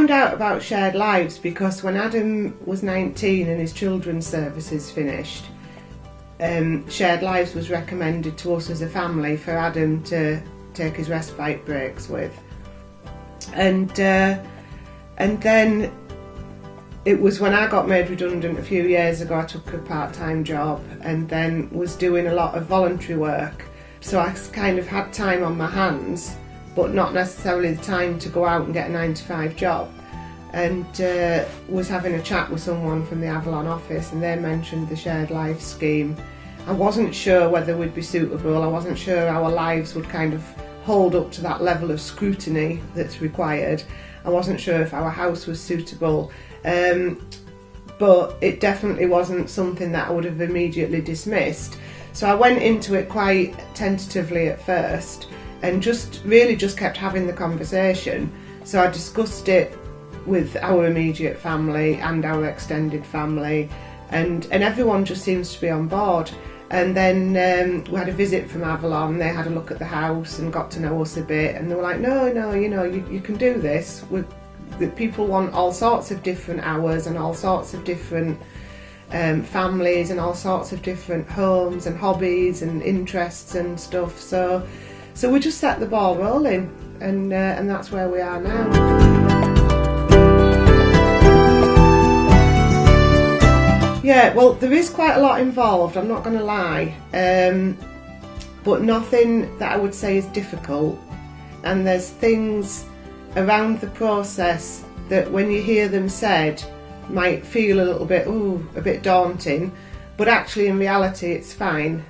found out about Shared Lives because when Adam was 19 and his children's services finished, Shared Lives was recommended to us as a family for Adam to take his respite breaks with. And then it was when I got made redundant a few years ago, I took a part-time job and then was doing a lot of voluntary work. So I kind of had time on my hands, but not necessarily the time to go out and get a 9-to-5 job. And was having a chat with someone from the Avalon office, and they mentioned the Shared Life scheme. I wasn't sure whether we'd be suitable. I wasn't sure our lives would kind of hold up to that level of scrutiny that's required. I wasn't sure if our house was suitable. But it definitely wasn't something that I would have immediately dismissed. So I went into it quite tentatively at first and just kept having the conversation. So I discussed it with our immediate family and our extended family, and everyone just seems to be on board. And then we had a visit from Avalon. They had a look at the house and got to know us a bit, and they were like, no, you can do this. That people want all sorts of different hours and all sorts of different families and all sorts of different homes and hobbies and interests and stuff. So we just set the ball rolling, and that's where we are now. Yeah, well, there is quite a lot involved, I'm not going to lie, but nothing that I would say is difficult. And there's things around the process that when you hear them said might feel a bit daunting, but actually in reality it's fine.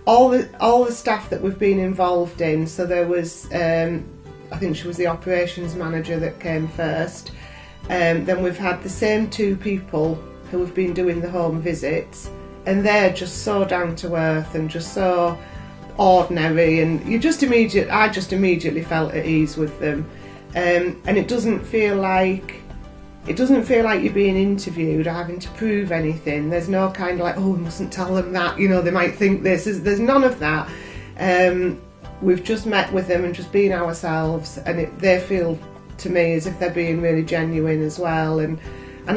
All the staff that we've been involved in, so there was I think she was the operations manager that came first, then we've had the same 2 people who have been doing the home visits, and they're just so down to earth and just so ordinary, and I just immediately felt at ease with them. And it doesn't feel like you're being interviewed or having to prove anything. There's no kind of like, oh, we mustn't tell them that, they might think this. There's none of that. We've just met with them and just been ourselves, and they feel to me as if they're being really genuine as well. And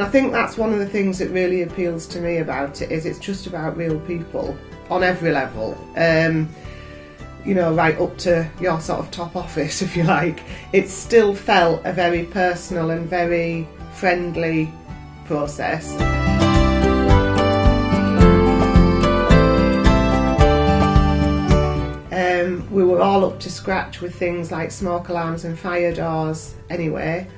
I think that's one of the things that really appeals to me about it, is it's just about real people on every level. Right up to your sort of top office, if you like. It still felt a very personal and very friendly process. We were all up to scratch with things like smoke alarms and fire doors anyway.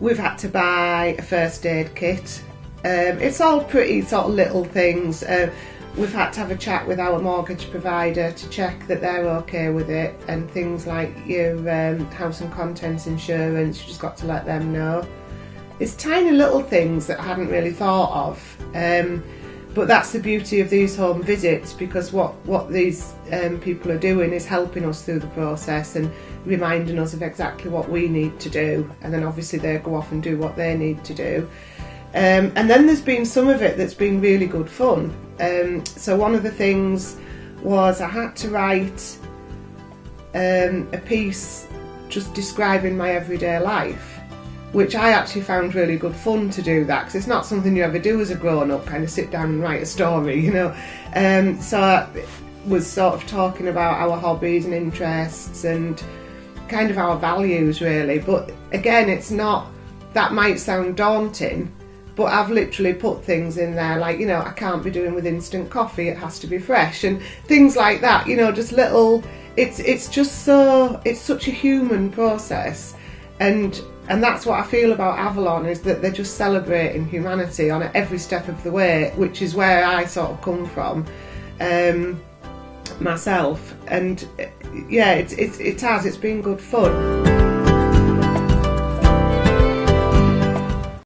We've had to buy a first aid kit. It's all pretty sort of little things. We've had to have a chat with our mortgage provider to check that they're okay with it, and things like your house and contents insurance, you just got to let them know. It's tiny little things that I hadn't really thought of, but that's the beauty of these home visits, because what these people are doing is helping us through the process and reminding us of exactly what we need to do, and then obviously they go off and do what they need to do. And then there's been some of it that's been really good fun. So one of the things was I had to write a piece just describing my everyday life, which I actually found really good fun to do that, because it's not something you ever do as a grown-up, kind of sit down and write a story, So I was sort of talking about our hobbies and interests and kind of our values really, but again, it's not, that might sound daunting, but I've literally put things in there like, I can't be doing with instant coffee, it has to be fresh, and things like that, just little, it's just so, it's such a human process, and that's what I feel about Avalon, is that they're just celebrating humanity on every step of the way, which is where I sort of come from myself, and yeah, it's been good fun.